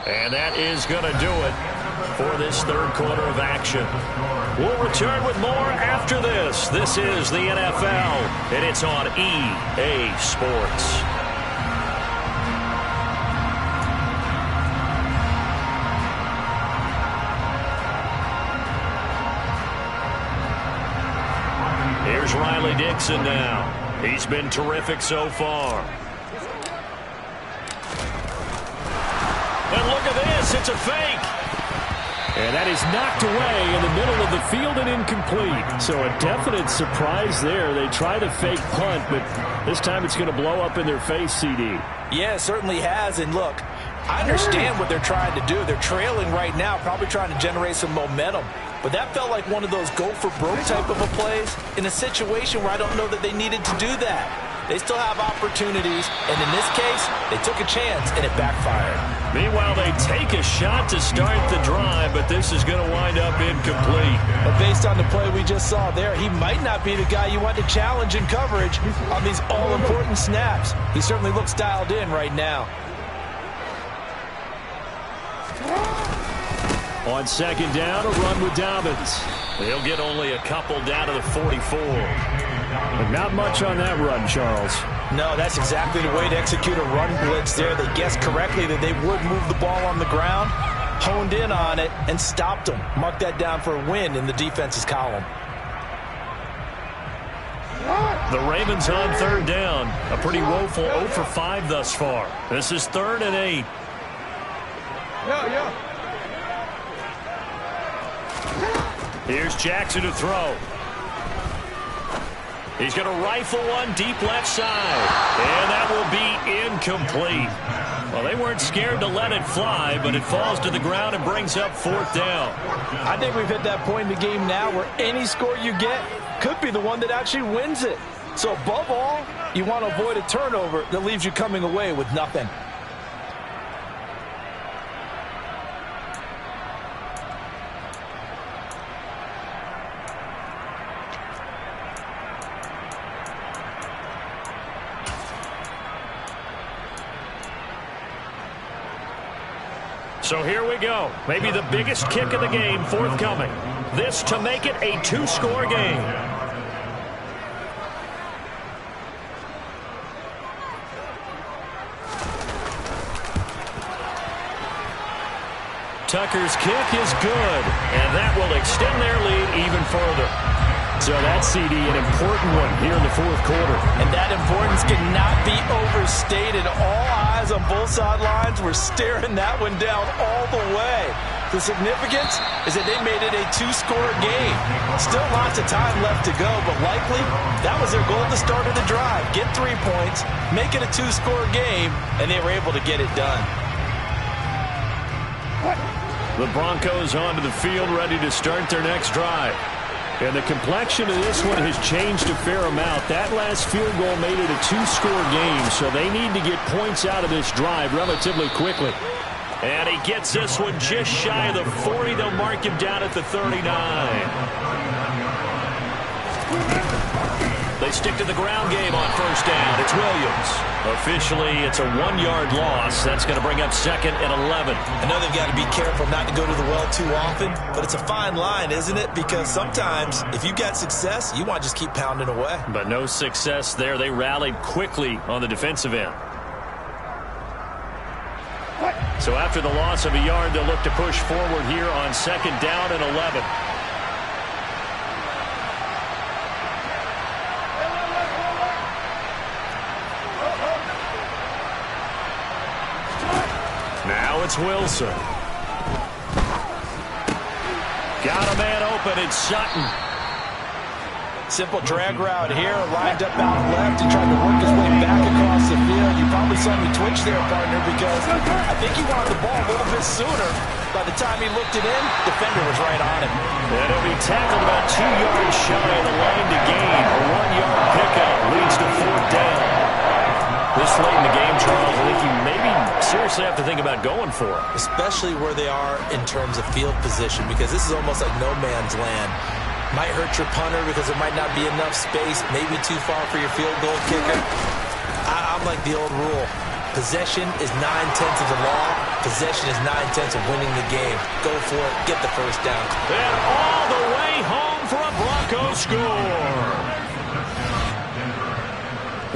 And that is going to do it for this 3rd quarter of action. We'll return with more after this. This is the NFL, and it's on EA Sports. Here's Riley Dixon now. He's been terrific so far. And look at this. It's a fake. And that is knocked away in the middle of the field and incomplete. So a definite surprise there. They try the fake punt, but this time it's going to blow up in their face, CD. Yeah, it certainly has. And look, I understand what they're trying to do. They're trailing right now, probably trying to generate some momentum. But that felt like one of those go-for-broke type of a plays in a situation where I don't know that they needed to do that. They still have opportunities, and in this case, they took a chance, and it backfired. Meanwhile, they take a shot to start the drive, but this is going to wind up incomplete. But based on the play we just saw there, he might not be the guy you want to challenge in coverage on these all-important snaps. He certainly looks dialed in right now. On 2nd down, a run with Dobbins. He'll get only a couple down to the 44. But not much on that run, Charles. No, that's exactly the way to execute a run blitz there. They guessed correctly that they would move the ball on the ground, honed in on it, and stopped them. Mark that down for a win in the defense's column. The Ravens on 3rd down. A pretty woeful 0 for 5 thus far. This is 3rd and 8. Here's Jackson to throw. He's going to rifle one deep left side. And that will be incomplete. Well, they weren't scared to let it fly, but it falls to the ground and brings up 4th down. I think we've hit that point in the game now where any score you get could be the one that actually wins it. So above all, you want to avoid a turnover that leaves you coming away with nothing. So here we go. Maybe the biggest kick of the game forthcoming. This to make it a 2-score game. Tucker's kick is good, and that will extend their lead even further. So that's, CD, an important one here in the 4th quarter. And that importance cannot be overstated. All eyes on both sidelines were staring that one down all the way. The significance is that they made it a two-score game. Still lots of time left to go, but likely that was their goal at the start of the drive. Get 3 points, make it a two-score game, and they were able to get it done. The Broncos onto the field, ready to start their next drive. And the complexion of this one has changed a fair amount. That last field goal made it a two-score game, so they need to get points out of this drive relatively quickly. And he gets this one just shy of the 40. They'll mark him down at the 39. They stick to the ground game on first down. It's Williams. Officially, it's a 1-yard loss. That's going to bring up second and 11. I know they've got to be careful not to go to the well too often, but it's a fine line, isn't it? Because sometimes, if you've got success, you want to just keep pounding away. But no success there. They rallied quickly on the defensive end. So after the loss of a yard, they'll look to push forward here on second down and 11. Now it's Wilson. Got a man open. It's Sutton. Simple drag route here, lined up out left and tried to work his way back across the field. You probably saw me twitch there, partner, because I think he wanted the ball a little bit sooner. By the time he looked it in, defender was right on him. And he'll be tackled about 2 yards shy of the line to gain. A 1-yard pickup leads to fourth down. This late in the game, Charles, I think you maybe seriously have to think about going for it. Especially where they are in terms of field position, because this is almost like no man's land. Might hurt your punter because there might not be enough space, maybe too far for your field goal kicker. I'm like the old rule. Possession is 9/10 of the law. Possession is 9/10 of winning the game. Go for it. Get the first down. And all the way home for a Broncos score.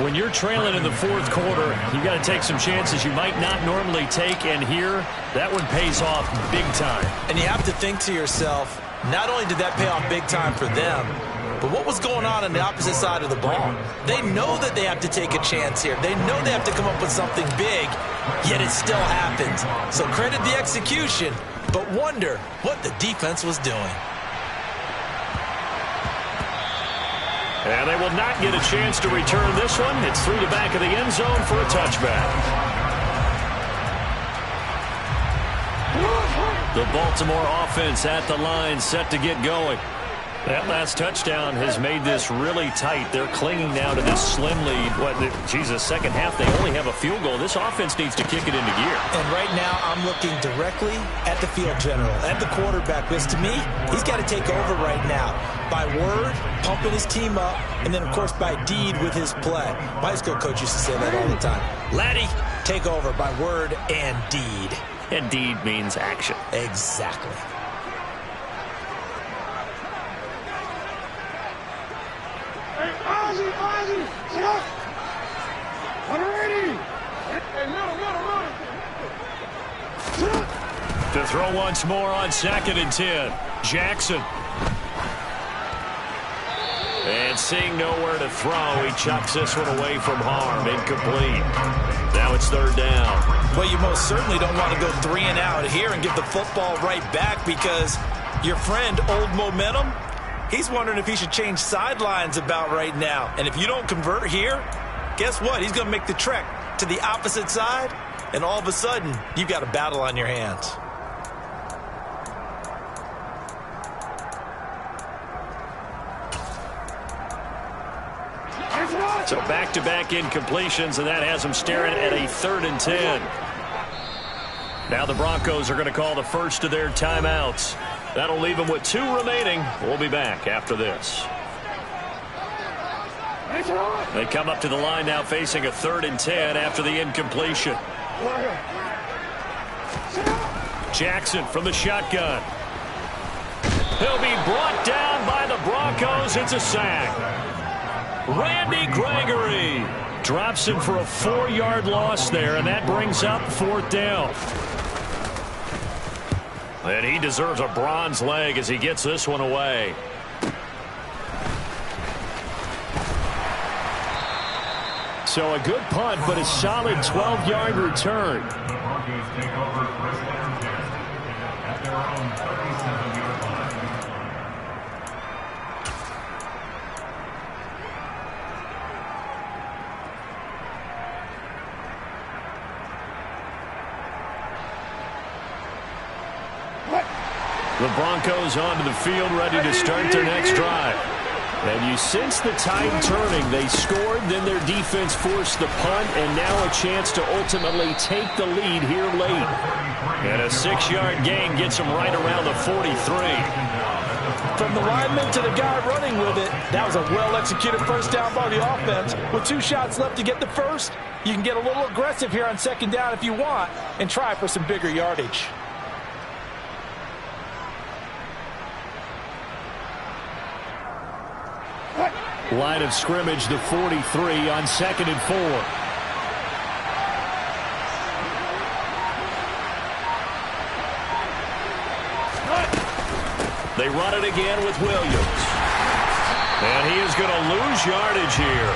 When you're trailing in the fourth quarter, you got to take some chances you might not normally take, and here, that one pays off big time. And you have to think to yourself, not only did that pay off big time for them, but what was going on the opposite side of the ball? They know that they have to take a chance here. They know they have to come up with something big, yet it still happens. So credit the execution, but wonder what the defense was doing. And they will not get a chance to return this one. It's through the back of the end zone for a touchback. The Baltimore offense at the line, set to get going. That last touchdown has made this really tight. They're clinging now to this slim lead. Second half, they only have a field goal. This offense needs to kick it into gear. And right now, I'm looking directly at the field general, at the quarterback, because to me, he's got to take over right now. By word, pumping his team up, and then, of course, by deed with his play. My high school coach used to say that all the time. Laddie, take over by word and deed. And deed means action. Exactly. Hey, Ozzy, sit up. Ready. Hey, middle. To throw once more on second and 10. Jackson. And seeing nowhere to throw, he chucks this one away from harm. Incomplete. Now it's third down. Well, you most certainly don't want to go 3 and out here and give the football right back, because your friend, Old Momentum, he's wondering if he should change sidelines about right now. And if you don't convert here, guess what? He's going to make the trek to the opposite side, and all of a sudden, you've got a battle on your hands. So back-to-back incompletions, and that has them staring at a 3rd and 10. Now the Broncos are going to call the first of their timeouts. That'll leave them with 2 remaining. We'll be back after this. They come up to the line now facing a 3rd and 10 after the incompletion. Jackson from the shotgun. He'll be brought down by the Broncos. It's a sack. Randy Gregory drops him for a 4-yard loss there, and that brings up 4th down. And he deserves a bronze leg as he gets this one away. So a good punt, but a solid 12-yard return. The Broncos onto the field, ready to start their next drive. And you sense the tide turning. They scored, then their defense forced the punt, and now a chance to ultimately take the lead here late. And a 6-yard gain gets them right around the 43. From the lineman to the guy running with it, that was a well-executed first down by the offense. With 2 shots left to get the first, you can get a little aggressive here on second down if you want and try for some bigger yardage. Line of scrimmage, the 43 on 2nd and 4. They run it again with Williams. And he is going to lose yardage here.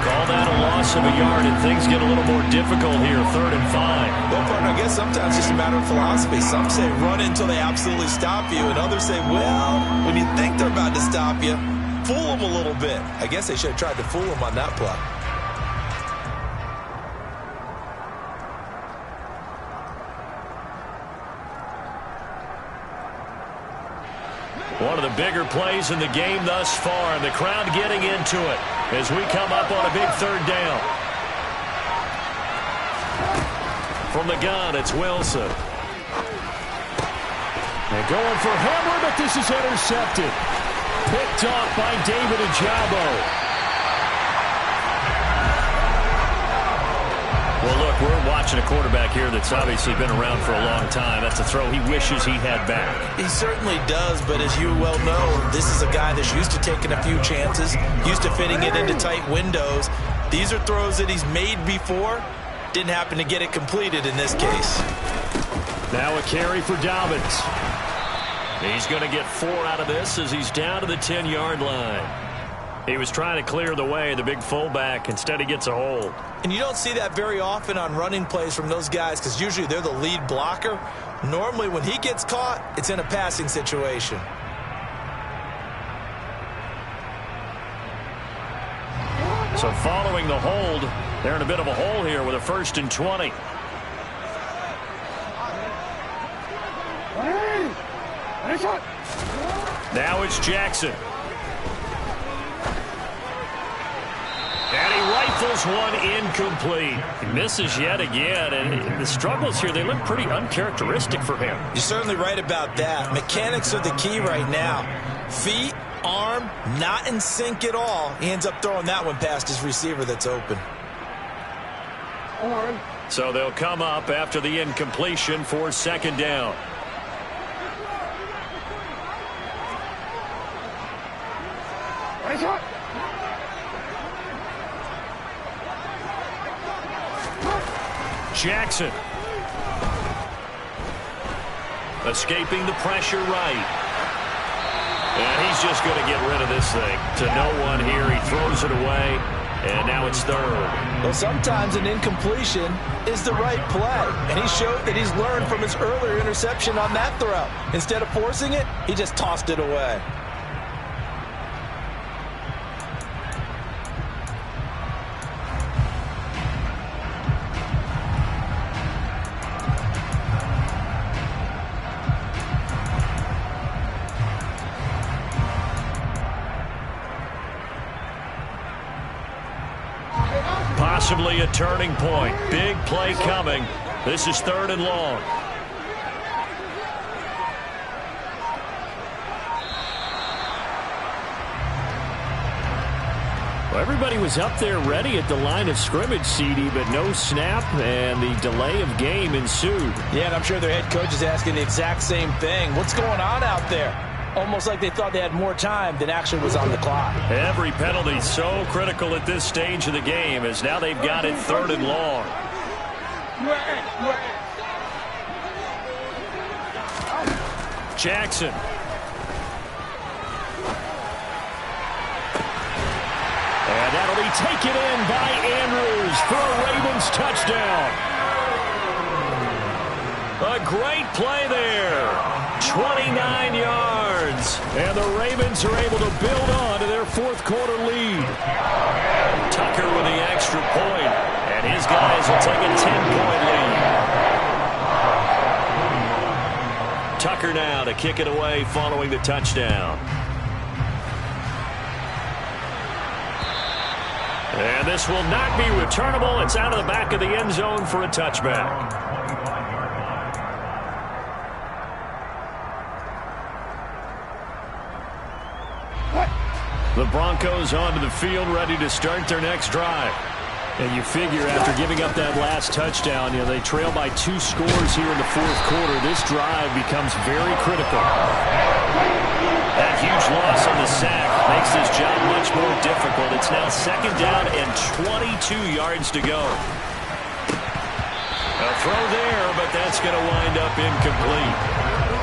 Call that a loss of a yard, and things get a little more difficult here, 3rd and 5. Well, partner, I guess sometimes it's just a matter of philosophy. Some say run until they absolutely stop you, and others say, well, when you think they're about to stop you, fool them a little bit. I guess they should have tried to fool him on that play. One of the bigger plays in the game thus far, and the crowd getting into it as we come up on a big 3rd down. From the gun, it's Wilson. And going for Hamler, but this is intercepted. Picked off by David Ojabo. Well, look, we're watching a quarterback here that's obviously been around for a long time. That's a throw he wishes he had back. He certainly does, but as you well know, this is a guy that's used to taking a few chances, used to fitting it into tight windows. These are throws that he's made before. Didn't happen to get it completed in this case. Now a carry for Dobbins. He's going to get 4 out of this as he's down to the 10-yard line. He was trying to clear the way, the big fullback. Instead, he gets a hold. And you don't see that very often on running plays from those guys because usually they're the lead blocker. Normally, when he gets caught, it's in a passing situation. So following the hold, they're in a bit of a hole here with a 1st and 20. Now it's Jackson. And he rifles one incomplete. He misses yet again, and the struggles here, they look pretty uncharacteristic for him. You're certainly right about that. Mechanics are the key right now. Feet, arm, not in sync at all. He ends up throwing that one past his receiver that's open. So they'll come up after the incompletion for 2nd down. Jackson. Escaping the pressure right. And he's just going to get rid of this thing. To no one here. He throws it away. And now it's 3rd. Well, sometimes an incompletion is the right play. And he showed that he's learned from his earlier interception on that throw. Instead of forcing it, he just tossed it away. Possibly a turning point. Big play coming. This is 3rd and long. Well, everybody was up there ready at the line of scrimmage, CD, but no snap, and the delay of game ensued. Yeah, and I'm sure their head coach is asking the exact same thing. What's going on out there? Almost like they thought they had more time than actually was on the clock. Every penalty so critical at this stage of the game, as now they've got it 3rd and long. Jackson. And that'll be taken in by Andrews for a Ravens touchdown. A great play there. And the Ravens are able to build on to their fourth quarter lead. Tucker with the extra point, and his guys will take a 10-point lead. Tucker now to kick it away following the touchdown. And this will not be returnable. It's out of the back of the end zone for a touchback. The Broncos onto the field, ready to start their next drive. And you figure after giving up that last touchdown, they trail by 2 scores here in the fourth quarter. This drive becomes very critical. That huge loss on the sack makes this job much more difficult. It's now 2nd down and 22 yards to go. A throw there, but that's going to wind up incomplete.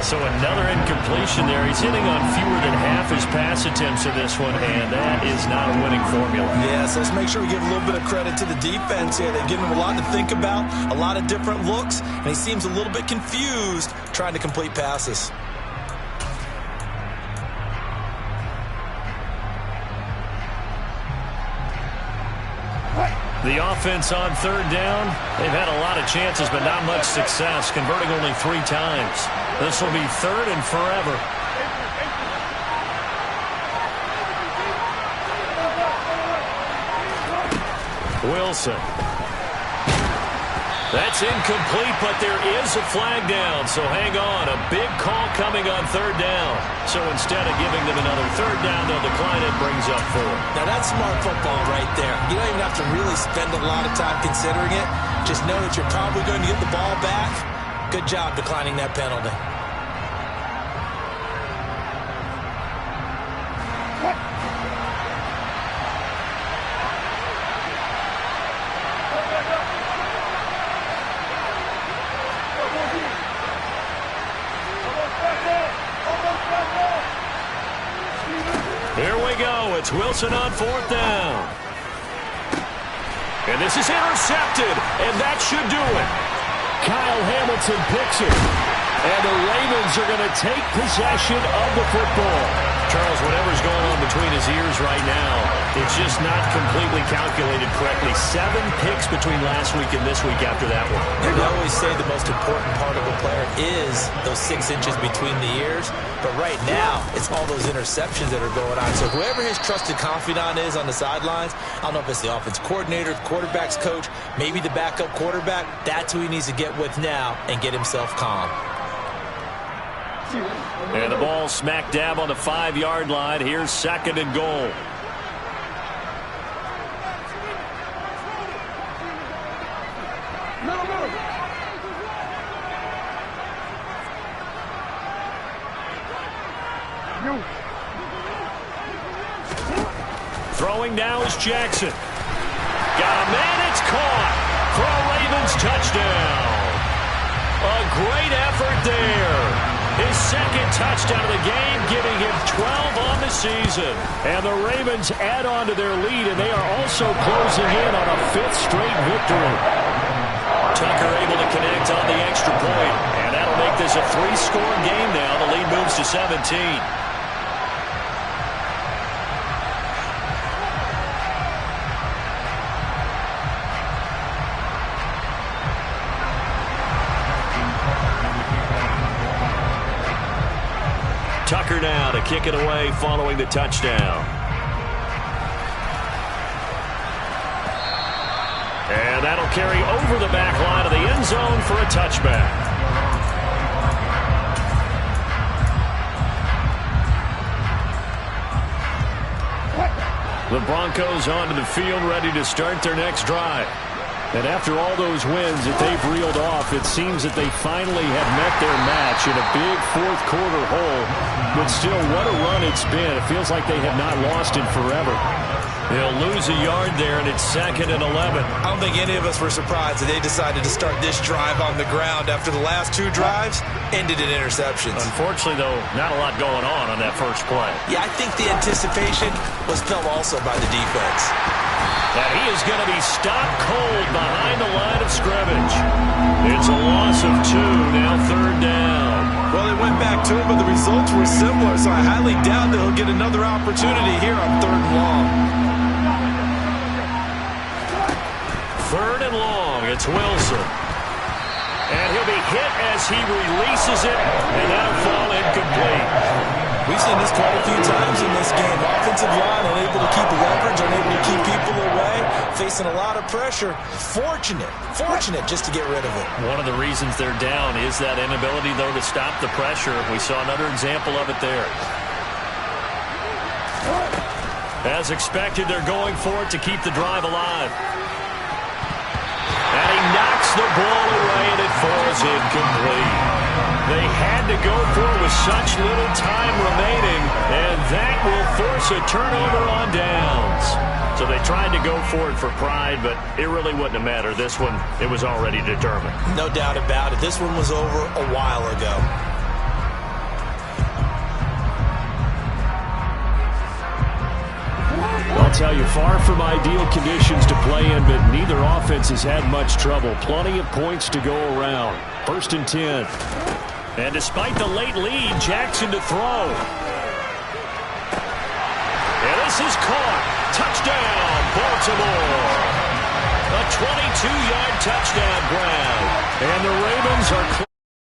So another incompletion there. He's hitting on fewer than half his pass attempts in this one, and that is not a winning formula. Yes, let's make sure we give a little bit of credit to the defense here. They've given him a lot to think about, a lot of different looks, and he seems a little bit confused trying to complete passes. The offense on 3rd down, they've had a lot of chances, but not much success, converting only 3 times. This will be 3rd and forever. Wilson. That's incomplete, but there is a flag down, so hang on. A big call coming on 3rd down. So instead of giving them another 3rd down, they'll decline it, brings up 4. Now that's smart football right there. You don't even have to really spend a lot of time considering it. Just know that you're probably going to get the ball back. Good job declining that penalty. Here we go. It's Wilson on 4th down. And this is intercepted, and that should do it. Kyle Hamilton picks it. And the Ravens are going to take possession of the football. Charles, whatever's going on between his ears right now, it's just not completely calculated correctly. 7 picks between last week and this week after that one. And they always say the most important part of a player is those 6 inches between the ears. But right now, it's all those interceptions that are going on. So whoever his trusted confidant is on the sidelines, I don't know if it's the offense coordinator, the quarterback's coach, maybe the backup quarterback, that's who he needs to get with now and get himself calm. And the ball smack dab on the 5-yard line. Here's 2nd and goal. Throwing now is Jackson. Got a man, it's caught for a Ravens touchdown. A great effort there. His 2nd touchdown of the game, giving him 12 on the season. And the Ravens add on to their lead, and they are also closing in on a 5th straight victory. Tucker able to connect on the extra point, and that'll make this a 3-score game now. The lead moves to 17. Tucker now to kick it away following the touchdown. And that'll carry over the back line of the end zone for a touchback. The Broncos onto the field, ready to start their next drive. And after all those wins that they've reeled off, it seems that they finally have met their match in a big fourth quarter hole. But still, what a run it's been. It feels like they have not lost in forever. They'll lose a yard there, and it's 2nd and 11. I don't think any of us were surprised that they decided to start this drive on the ground after the last 2 drives ended in interceptions. Unfortunately, though, not a lot going on that first play. Yeah, I think the anticipation was felt also by the defense. And he is going to be stopped cold behind the line of scrimmage. It's a loss of 2, now 3rd down. Well, they went back back to him, but the results were similar, so I highly doubt that he'll get another opportunity here on 3rd and long. 3rd and long, it's Wilson. And he'll be hit as he releases it, and that'll fall incomplete. We've seen this quite a few times in this game. Offensive line unable to keep leverage, unable to keep people away, facing a lot of pressure. Fortunate just to get rid of it. One of the reasons they're down is that inability, though, to stop the pressure. We saw another example of it there. As expected, they're going for it to keep the drive alive. And he knocks the ball away, and it falls incomplete. They had to go for it with such little time remaining, and that will force a turnover on downs. So they tried to go for it for pride, but it really wouldn't have mattered. This one, it was already determined. No doubt about it. This one was over a while ago. I'll tell you, far from ideal conditions to play in, but neither offense has had much trouble. Plenty of points to go around. 1st and 10. And despite the late lead, Jackson to throw. And this is caught. Touchdown, Baltimore. A 22-yard touchdown grab. And the Ravens are